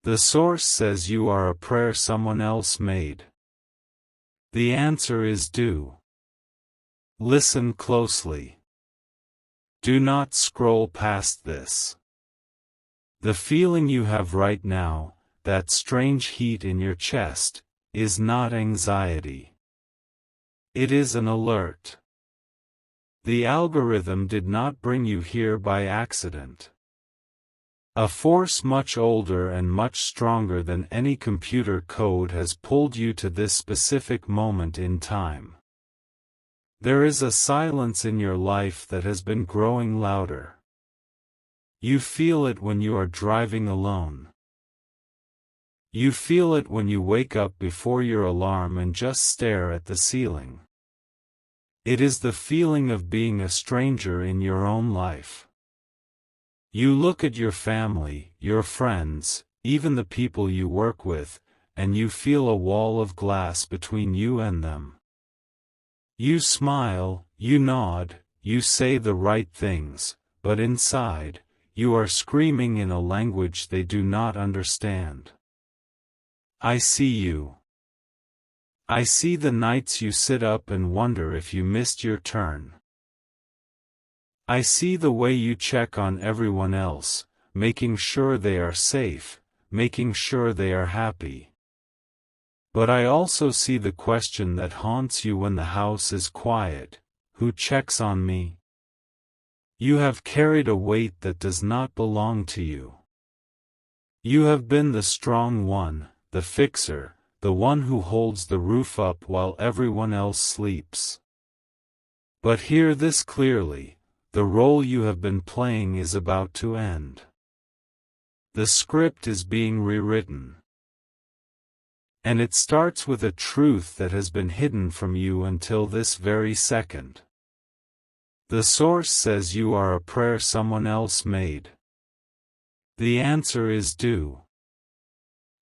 The source says you are a prayer someone else made. The answer is do. Listen closely. Do not scroll past this. The feeling you have right now, that strange heat in your chest, is not anxiety. It is an alert. The algorithm did not bring you here by accident. A force much older and much stronger than any computer code has pulled you to this specific moment in time. There is a silence in your life that has been growing louder. You feel it when you are driving alone. You feel it when you wake up before your alarm and just stare at the ceiling. It is the feeling of being a stranger in your own life. You look at your family, your friends, even the people you work with, and you feel a wall of glass between you and them. You smile, you nod, you say the right things, but inside, you are screaming in a language they do not understand. I see you. I see the nights you sit up and wonder if you missed your turn. I see the way you check on everyone else, making sure they are safe, making sure they are happy. But I also see the question that haunts you when the house is quiet: who checks on me? You have carried a weight that does not belong to you. You have been the strong one, the fixer, the one who holds the roof up while everyone else sleeps. But hear this clearly: the role you have been playing is about to end. The script is being rewritten. And it starts with a truth that has been hidden from you until this very second. The source says you are a prayer someone else made. The answer is do.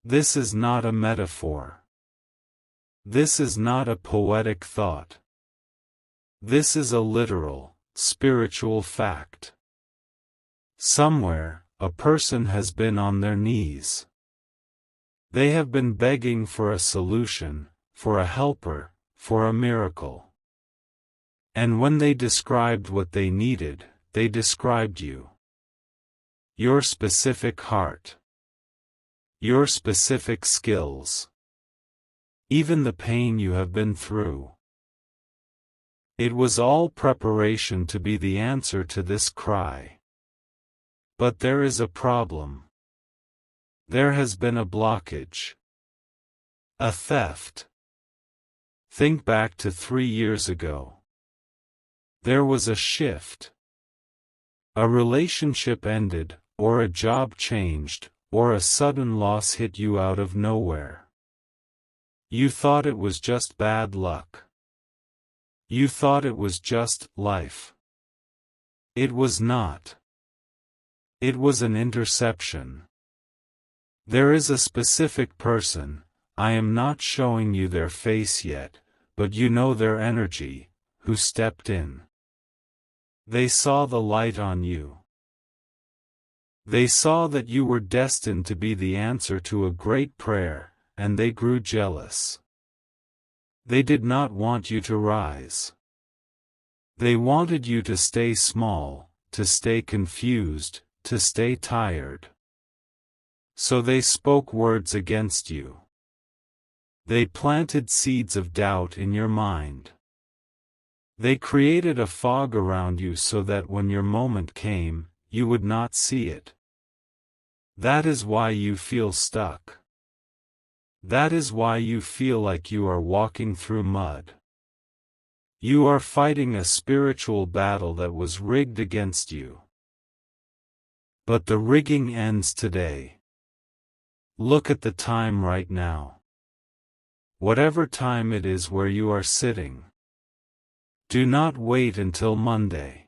This is not a metaphor. This is not a poetic thought. This is a literal, spiritual fact. Somewhere, a person has been on their knees. They have been begging for a solution, for a helper, for a miracle. And when they described what they needed, they described you. Your specific heart. Your specific skills. Even the pain you have been through. It was all preparation to be the answer to this cry. But there is a problem. There has been a blockage. A theft. Think back to 3 years ago. There was a shift. A relationship ended, or a job changed, or a sudden loss hit you out of nowhere. You thought it was just bad luck. You thought it was just life. It was not. It was an interception. There is a specific person, I am not showing you their face yet, but you know their energy, who stepped in. They saw the light on you. They saw that you were destined to be the answer to a great prayer, and they grew jealous. They did not want you to rise. They wanted you to stay small, to stay confused, to stay tired. So they spoke words against you. They planted seeds of doubt in your mind. They created a fog around you so that when your moment came, you would not see it. That is why you feel stuck. That is why you feel like you are walking through mud. You are fighting a spiritual battle that was rigged against you. But the rigging ends today. Look at the time right now. Whatever time it is where you are sitting. Do not wait until Monday.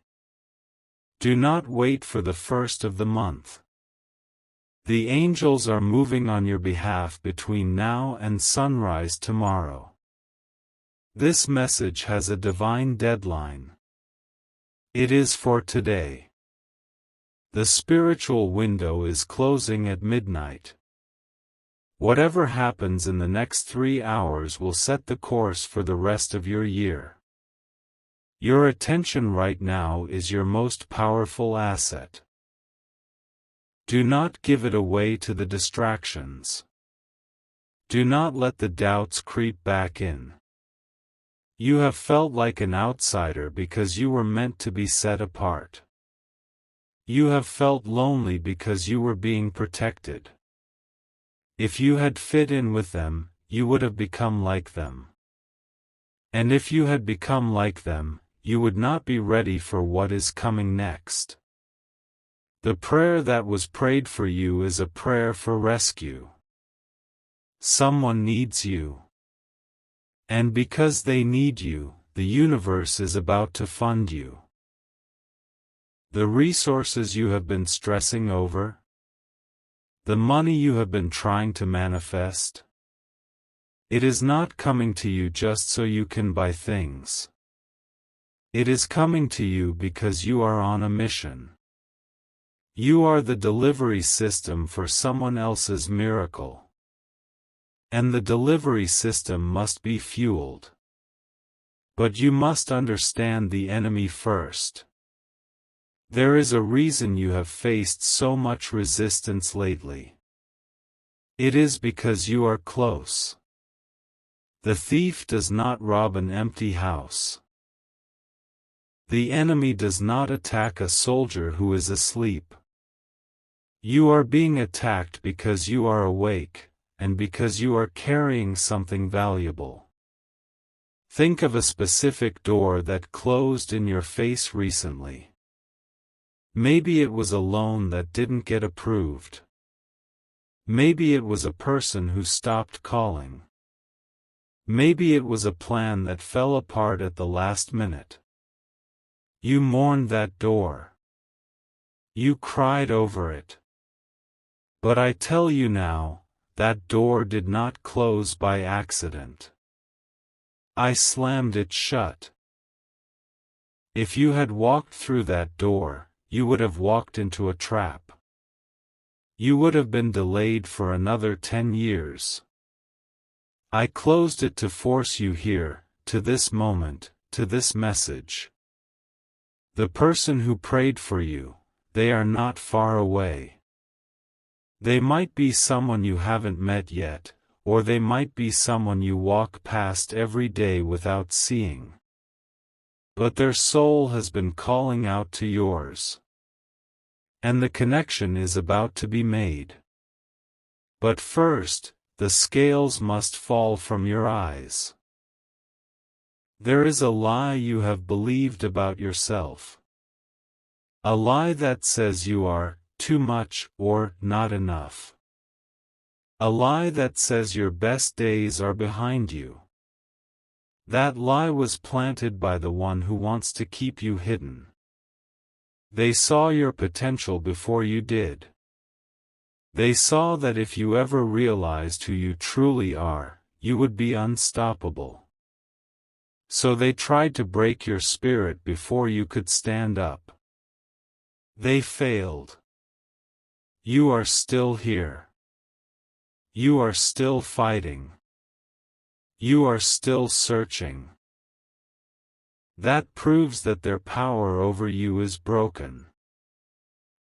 Do not wait for the first of the month. The angels are moving on your behalf between now and sunrise tomorrow. This message has a divine deadline. It is for today. The spiritual window is closing at midnight. Whatever happens in the next 3 hours will set the course for the rest of your year. Your attention right now is your most powerful asset. Do not give it away to the distractions. Do not let the doubts creep back in. You have felt like an outsider because you were meant to be set apart. You have felt lonely because you were being protected. If you had fit in with them, you would have become like them. And if you had become like them, you would not be ready for what is coming next. The prayer that was prayed for you is a prayer for rescue. Someone needs you. And because they need you, the universe is about to fund you. The resources you have been stressing over, the money you have been trying to manifest, it is not coming to you just so you can buy things. It is coming to you because you are on a mission. You are the delivery system for someone else's miracle. And the delivery system must be fueled. But you must understand the enemy first. There is a reason you have faced so much resistance lately. It is because you are close. The thief does not rob an empty house. The enemy does not attack a soldier who is asleep. You are being attacked because you are awake, and because you are carrying something valuable. Think of a specific door that closed in your face recently. Maybe it was a loan that didn't get approved. Maybe it was a person who stopped calling. Maybe it was a plan that fell apart at the last minute. You mourned that door. You cried over it. But I tell you now, that door did not close by accident. I slammed it shut. If you had walked through that door, you would have walked into a trap. You would have been delayed for another 10 years. I closed it to force you here, to this moment, to this message. The person who prayed for you, they are not far away. They might be someone you haven't met yet, or they might be someone you walk past every day without seeing. But their soul has been calling out to yours. And the connection is about to be made. But first, the scales must fall from your eyes. There is a lie you have believed about yourself. A lie that says you are too much or not enough. A lie that says your best days are behind you. That lie was planted by the one who wants to keep you hidden. They saw your potential before you did. They saw that if you ever realized who you truly are, you would be unstoppable. So they tried to break your spirit before you could stand up. They failed. You are still here. You are still fighting. You are still searching. That proves that their power over you is broken.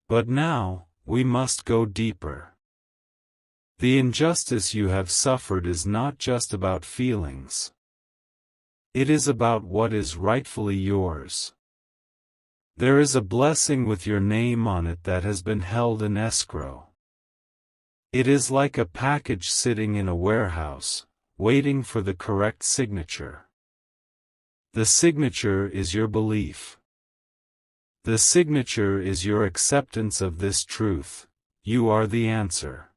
But now, we must go deeper. The injustice you have suffered is not just about feelings. It is about what is rightfully yours. There is a blessing with your name on it that has been held in escrow. It is like a package sitting in a warehouse, waiting for the correct signature. The signature is your belief. The signature is your acceptance of this truth: you are the answer.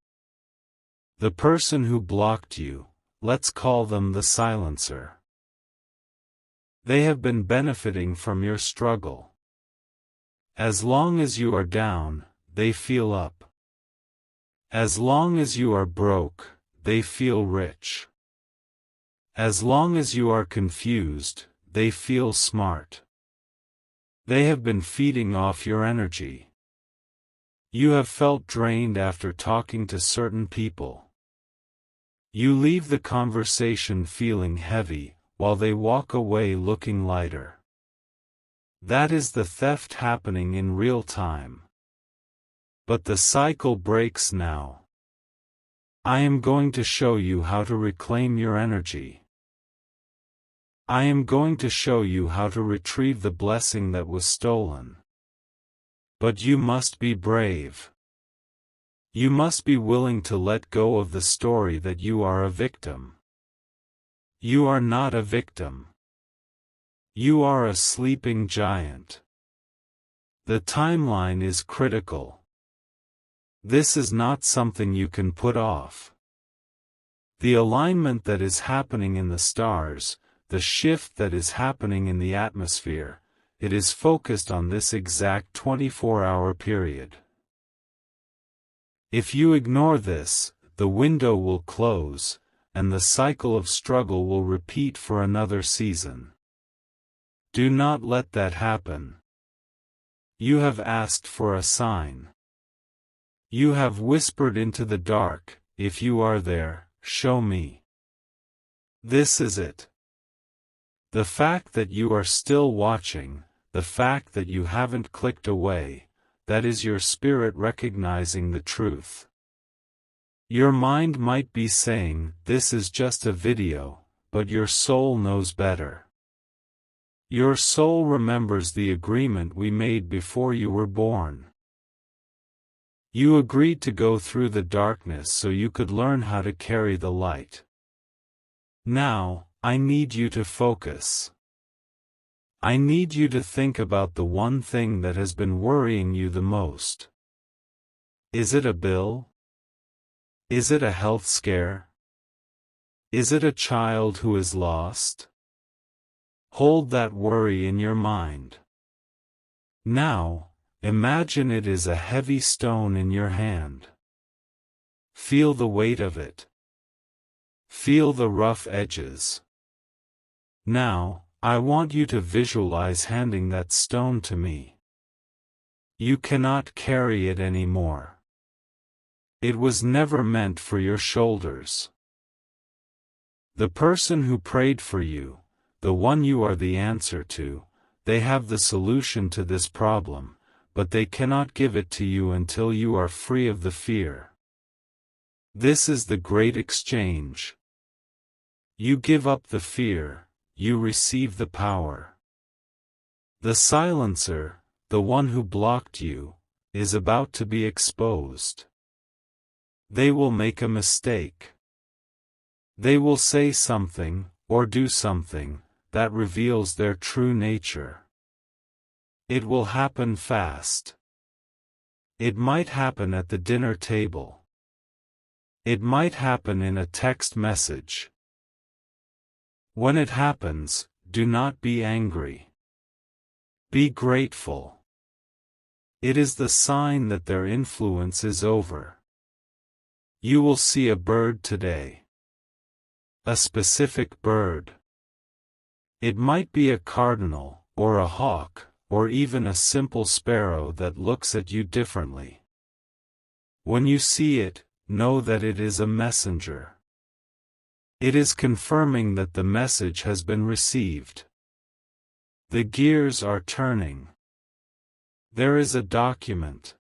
The person who blocked you, let's call them the silencer. They have been benefiting from your struggle. As long as you are down, they feel up. As long as you are broke, they feel rich. As long as you are confused, they feel smart. They have been feeding off your energy. You have felt drained after talking to certain people. You leave the conversation feeling heavy, while they walk away looking lighter. That is the theft happening in real time. But the cycle breaks now. I am going to show you how to reclaim your energy. I am going to show you how to retrieve the blessing that was stolen. But you must be brave. You must be willing to let go of the story that you are a victim. You are not a victim. You are a sleeping giant. The timeline is critical. This is not something you can put off. The alignment that is happening in the stars, the shift that is happening in the atmosphere, it is focused on this exact 24-hour period. If you ignore this, the window will close, and the cycle of struggle will repeat for another season. Do not let that happen. You have asked for a sign. You have whispered into the dark, if you are there, show me. This is it. The fact that you are still watching, the fact that you haven't clicked away, that is your spirit recognizing the truth. Your mind might be saying, this is just a video, but your soul knows better. Your soul remembers the agreement we made before you were born. You agreed to go through the darkness so you could learn how to carry the light. Now, I need you to focus. I need you to think about the one thing that has been worrying you the most. Is it a bill? Is it a health scare? Is it a child who is lost? Hold that worry in your mind. Now, imagine it is a heavy stone in your hand. Feel the weight of it. Feel the rough edges. Now, I want you to visualize handing that stone to me. You cannot carry it anymore. It was never meant for your shoulders. The person who prayed for you, the one you are the answer to, they have the solution to this problem, but they cannot give it to you until you are free of the fear. This is the great exchange. You give up the fear, you receive the power. The silencer, the one who blocked you, is about to be exposed. They will make a mistake. They will say something, or do something, that reveals their true nature. It will happen fast. It might happen at the dinner table. It might happen in a text message. When it happens, do not be angry. Be grateful. It is the sign that their influence is over. You will see a bird today. A specific bird. It might be a cardinal, or a hawk, or even a simple sparrow that looks at you differently. When you see it, know that it is a messenger. It is confirming that the message has been received. The gears are turning. There is a document.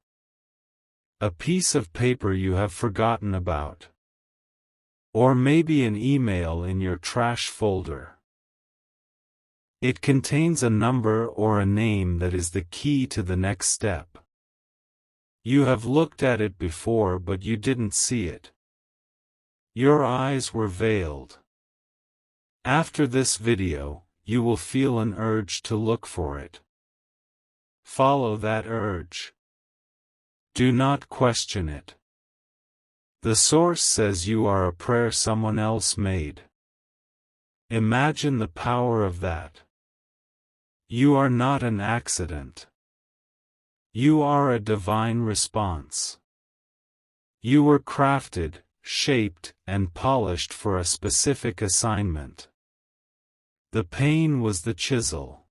A piece of paper you have forgotten about. Or maybe an email in your trash folder. It contains a number or a name that is the key to the next step. You have looked at it before but you didn't see it. Your eyes were veiled. After this video, you will feel an urge to look for it. Follow that urge. Do not question it. The source says you are a prayer someone else made. Imagine the power of that. You are not an accident. You are a divine response. You were crafted, shaped, and polished for a specific assignment. The pain was the chisel.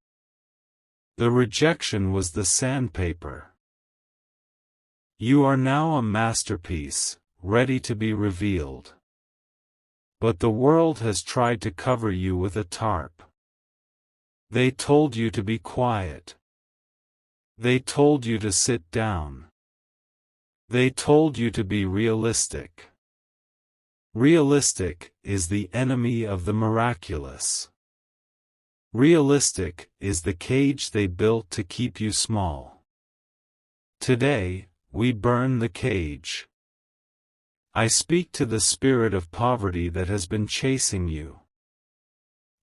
The rejection was the sandpaper. You are now a masterpiece, ready to be revealed. But the world has tried to cover you with a tarp. They told you to be quiet. They told you to sit down. They told you to be realistic. Realistic is the enemy of the miraculous. Realistic is the cage they built to keep you small. Today, we burn the cage. I speak to the spirit of poverty that has been chasing you.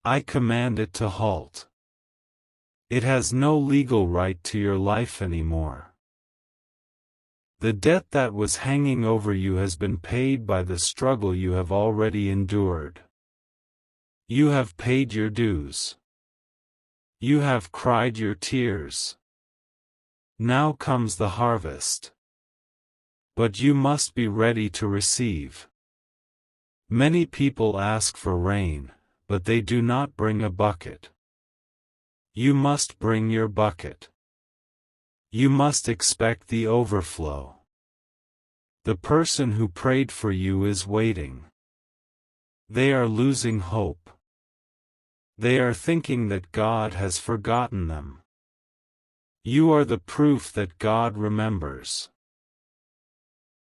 I command it to halt. It has no legal right to your life anymore. The debt that was hanging over you has been paid by the struggle you have already endured. You have paid your dues. You have cried your tears. Now comes the harvest. But you must be ready to receive. Many people ask for rain, but they do not bring a bucket. You must bring your bucket. You must expect the overflow. The person who prayed for you is waiting. They are losing hope. They are thinking that God has forgotten them. You are the proof that God remembers.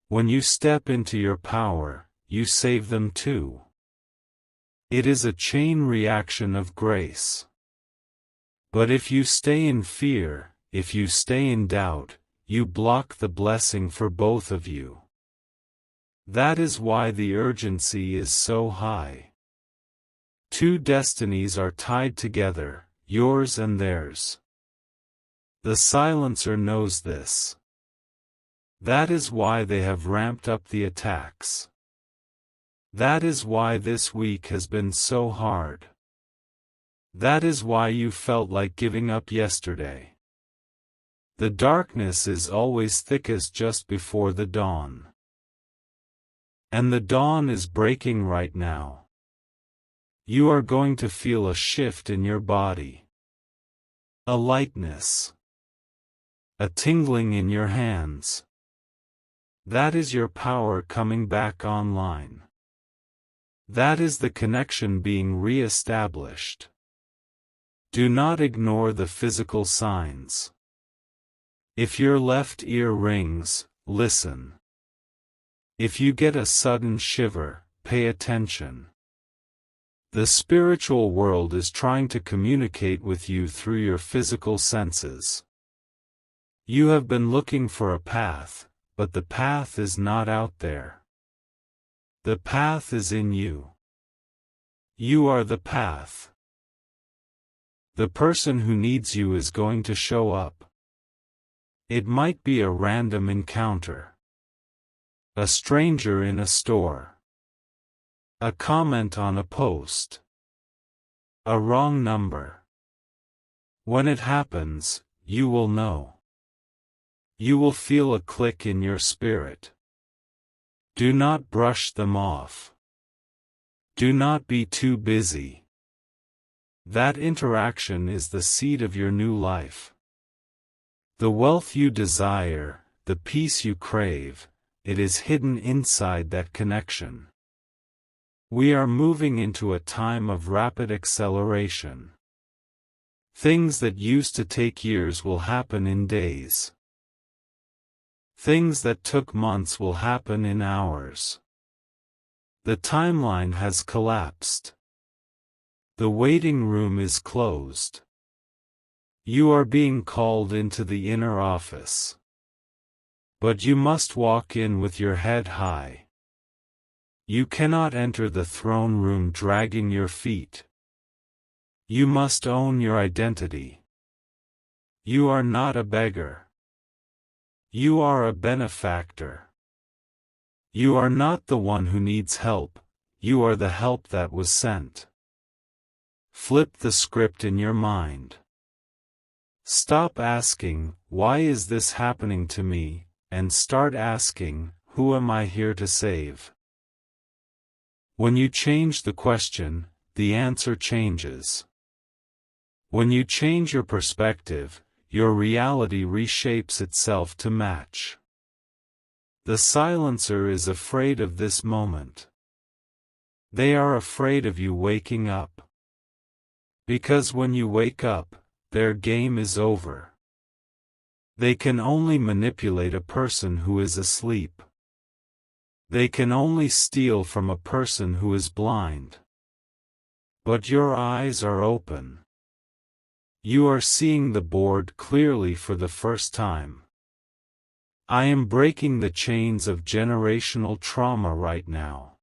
When you step into your power, you save them too. It is a chain reaction of grace. But if you stay in fear, if you stay in doubt, you block the blessing for both of you. That is why the urgency is so high. Two destinies are tied together, yours and theirs. The silencer knows this. That is why they have ramped up the attacks. That is why this week has been so hard. That is why you felt like giving up yesterday. The darkness is always thickest just before the dawn. And the dawn is breaking right now. You are going to feel a shift in your body. A lightness. A tingling in your hands. That is your power coming back online. That is the connection being re-established. Do not ignore the physical signs. If your left ear rings, listen. If you get a sudden shiver, pay attention. The spiritual world is trying to communicate with you through your physical senses. You have been looking for a path, but the path is not out there. The path is in you. You are the path. The person who needs you is going to show up. It might be a random encounter. A stranger in a store. A comment on a post. A wrong number. When it happens, you will know. You will feel a click in your spirit. Do not brush them off. Do not be too busy. That interaction is the seed of your new life. The wealth you desire, the peace you crave, it is hidden inside that connection. We are moving into a time of rapid acceleration. Things that used to take years will happen in days. Things that took months will happen in hours. The timeline has collapsed. The waiting room is closed. You are being called into the inner office. But you must walk in with your head high. You cannot enter the throne room dragging your feet. You must own your identity. You are not a beggar. You are a benefactor. You are not the one who needs help, you are the help that was sent. Flip the script in your mind. Stop asking, why is this happening to me, and start asking, who am I here to save? When you change the question, the answer changes. When you change your perspective, your reality reshapes itself to match. The silencer is afraid of this moment. They are afraid of you waking up. Because when you wake up, their game is over. They can only manipulate a person who is asleep. They can only steal from a person who is blind. But your eyes are open. You are seeing the board clearly for the first time. I am breaking the chains of generational trauma right now.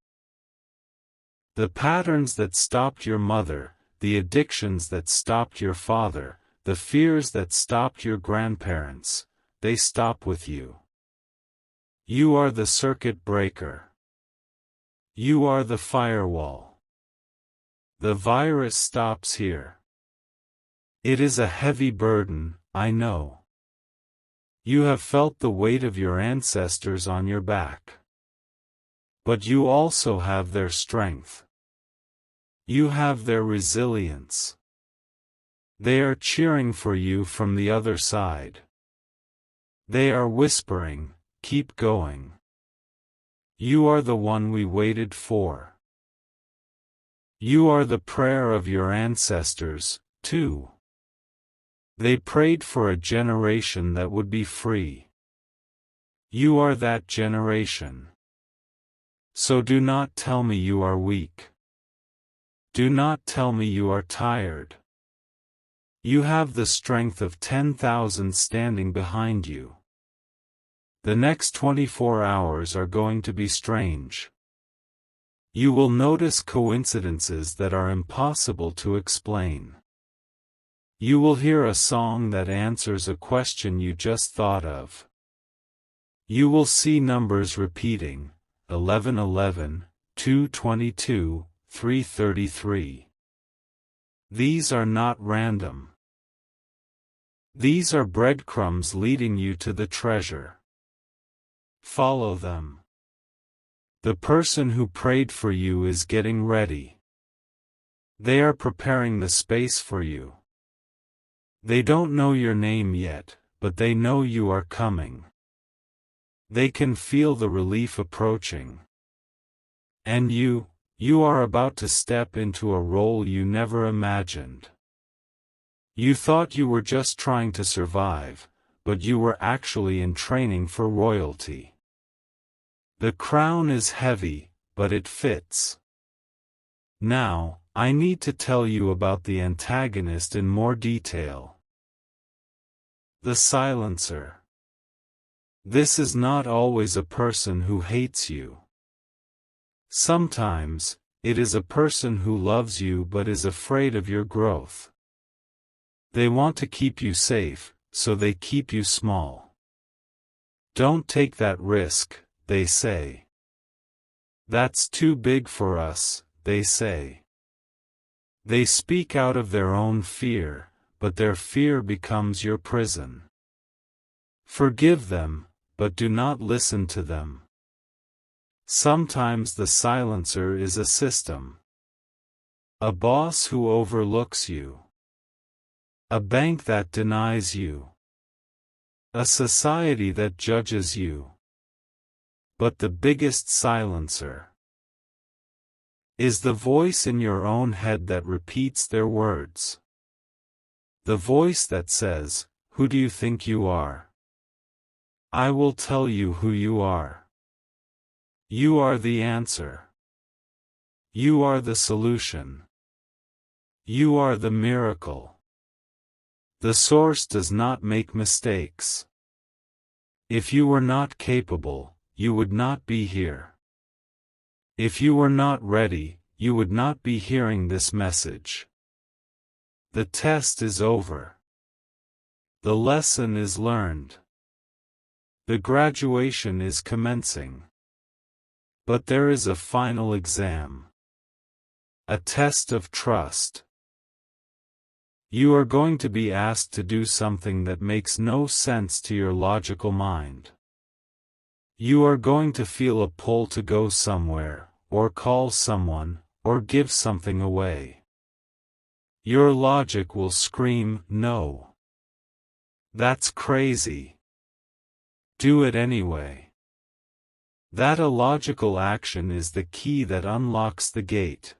The patterns that stopped your mother, the addictions that stopped your father, the fears that stopped your grandparents, they stop with you. You are the circuit breaker. You are the firewall. The virus stops here. It is a heavy burden, I know. You have felt the weight of your ancestors on your back. But you also have their strength. You have their resilience. They are cheering for you from the other side. They are whispering, keep going. You are the one we waited for. You are the prayer of your ancestors, too. They prayed for a generation that would be free. You are that generation. So do not tell me you are weak. Do not tell me you are tired. You have the strength of 10,000 standing behind you. The next 24 hours are going to be strange. You will notice coincidences that are impossible to explain. You will hear a song that answers a question you just thought of. You will see numbers repeating, 1111, 222, 333. These are not random. These are breadcrumbs leading you to the treasure. Follow them. The person who prayed for you is getting ready. They are preparing the space for you. They don't know your name yet, but they know you are coming. They can feel the relief approaching. And you are about to step into a role you never imagined. You thought you were just trying to survive, but you were actually in training for royalty. The crown is heavy, but it fits. Now, I need to tell you about the antagonist in more detail. The silencer. This is not always a person who hates you. Sometimes, it is a person who loves you but is afraid of your growth. They want to keep you safe, so they keep you small. Don't take that risk, they say. That's too big for us, they say. They speak out of their own fear, but their fear becomes your prison. Forgive them, but do not listen to them. Sometimes the silencer is a system. A boss who overlooks you. A bank that denies you. A society that judges you. But the biggest silencer is the voice in your own head that repeats their words. The voice that says, "Who do you think you are? I will tell you who you are. You are the answer. You are the solution. You are the miracle." The source does not make mistakes. If you were not capable, you would not be here. If you were not ready, you would not be hearing this message. The test is over. The lesson is learned. The graduation is commencing. But there is a final exam. A test of trust. You are going to be asked to do something that makes no sense to your logical mind. You are going to feel a pull to go somewhere, or call someone, or give something away. Your logic will scream, "No. That's crazy." Do it anyway. That illogical action is the key that unlocks the gate.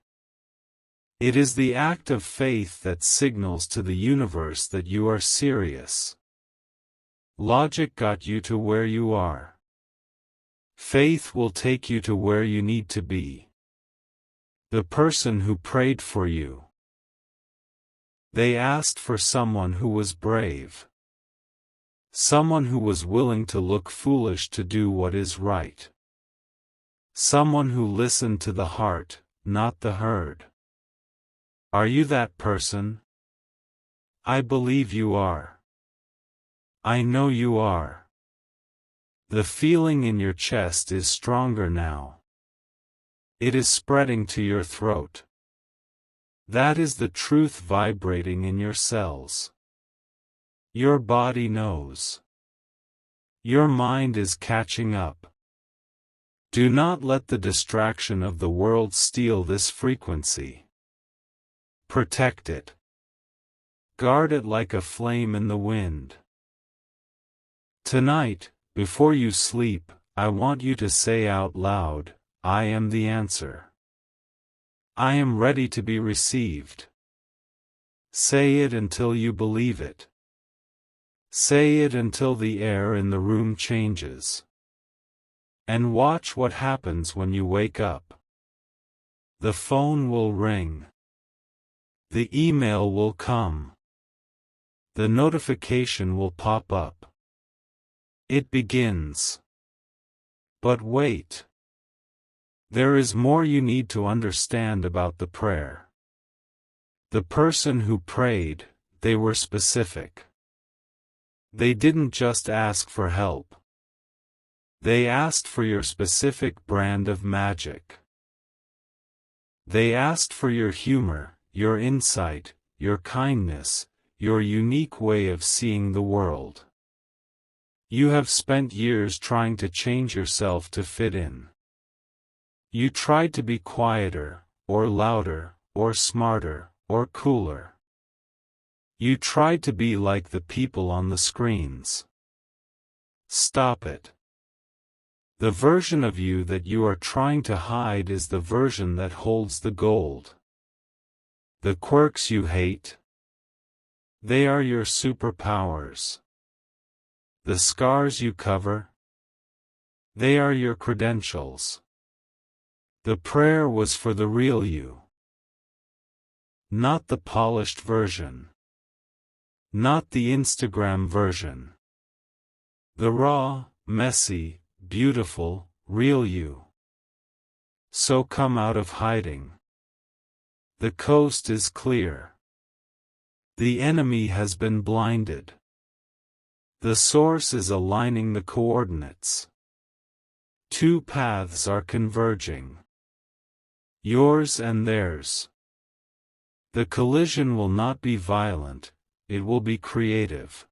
It is the act of faith that signals to the universe that you are serious. Logic got you to where you are. Faith will take you to where you need to be. The person who prayed for you. They asked for someone who was brave. Someone who was willing to look foolish to do what is right. Someone who listened to the heart, not the herd. Are you that person? I believe you are. I know you are. The feeling in your chest is stronger now. It is spreading to your throat. That is the truth vibrating in your cells. Your body knows. Your mind is catching up. Do not let the distraction of the world steal this frequency. Protect it. Guard it like a flame in the wind. Tonight, before you sleep, I want you to say out loud, I am the answer. I am ready to be received. Say it until you believe it. Say it until the air in the room changes. And watch what happens when you wake up. The phone will ring. The email will come. The notification will pop up. It begins. But wait. There is more you need to understand about the prayer. The person who prayed, they were specific. They didn't just ask for help. They asked for your specific brand of magic. They asked for your humor, your insight, your kindness, your unique way of seeing the world. You have spent years trying to change yourself to fit in. You tried to be quieter, or louder, or smarter, or cooler. You tried to be like the people on the screens. Stop it. The version of you that you are trying to hide is the version that holds the gold. The quirks you hate, they are your superpowers. The scars you cover, they are your credentials. The prayer was for the real you. Not the polished version. Not the Instagram version. The raw, messy, beautiful, real you. So come out of hiding. The coast is clear. The enemy has been blinded. The source is aligning the coordinates. Two paths are converging. Yours and theirs. The collision will not be violent, it will be creative.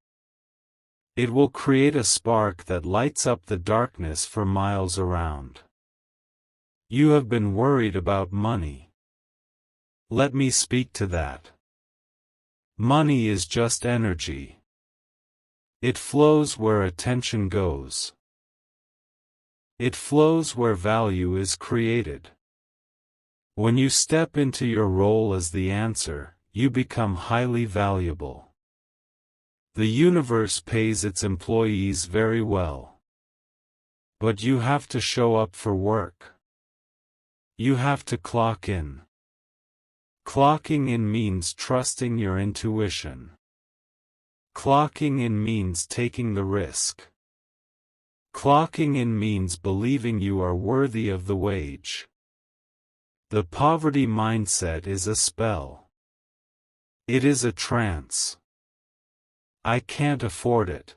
It will create a spark that lights up the darkness for miles around. You have been worried about money. Let me speak to that. Money is just energy. It flows where attention goes. It flows where value is created. When you step into your role as the answer, you become highly valuable. The universe pays its employees very well. But you have to show up for work. You have to clock in. Clocking in means trusting your intuition. Clocking in means taking the risk. Clocking in means believing you are worthy of the wage. The poverty mindset is a spell. It is a trance. I can't afford it.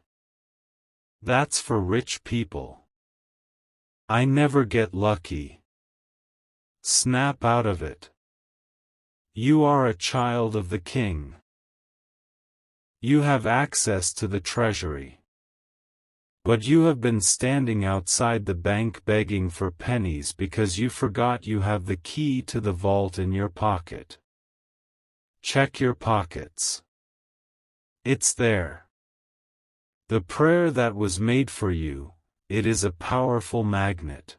That's for rich people. I never get lucky. Snap out of it. You are a child of the King. You have access to the treasury. But you have been standing outside the bank begging for pennies because you forgot you have the key to the vault in your pocket. Check your pockets. It's there. The prayer that was made for you, it is a powerful magnet.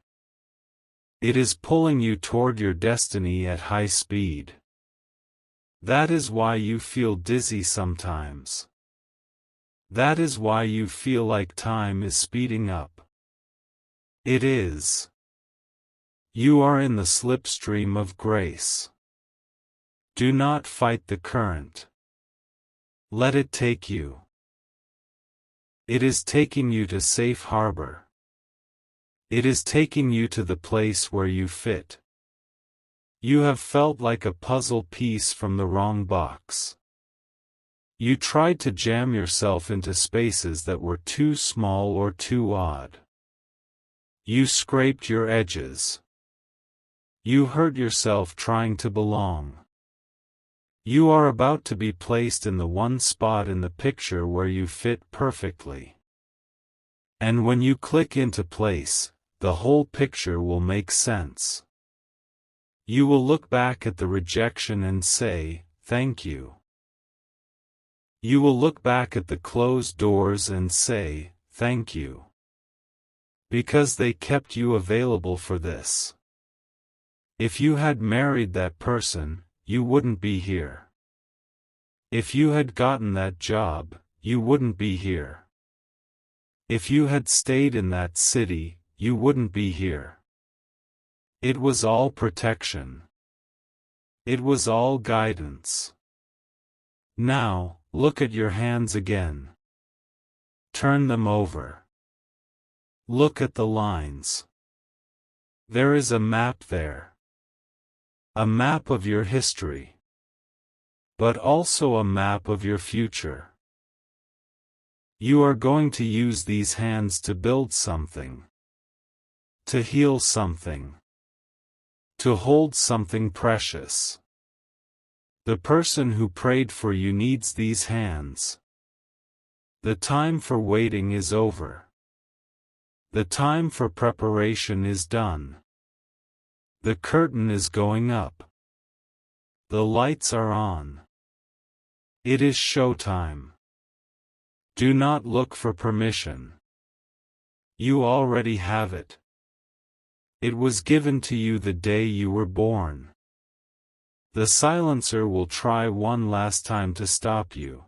It is pulling you toward your destiny at high speed. That is why you feel dizzy sometimes. That is why you feel like time is speeding up. It is. You are in the slipstream of grace. Do not fight the current. Let it take you. It is taking you to safe harbor. It is taking you to the place where you fit. You have felt like a puzzle piece from the wrong box. You tried to jam yourself into spaces that were too small or too odd. You scraped your edges. You hurt yourself trying to belong. You are about to be placed in the one spot in the picture where you fit perfectly. And when you click into place, the whole picture will make sense. You will look back at the rejection and say, "Thank you." You will look back at the closed doors and say, "Thank you." Because they kept you available for this. If you had married that person, you wouldn't be here. If you had gotten that job, you wouldn't be here. If you had stayed in that city, you wouldn't be here. It was all protection. It was all guidance. Now, look at your hands again. Turn them over. Look at the lines. There is a map there. A map of your history. But also a map of your future. You are going to use these hands to build something. To heal something. To hold something precious. The person who prayed for you needs these hands. The time for waiting is over. The time for preparation is done. The curtain is going up. The lights are on. It is showtime. Do not look for permission. You already have it. It was given to you the day you were born. The silencer will try one last time to stop you.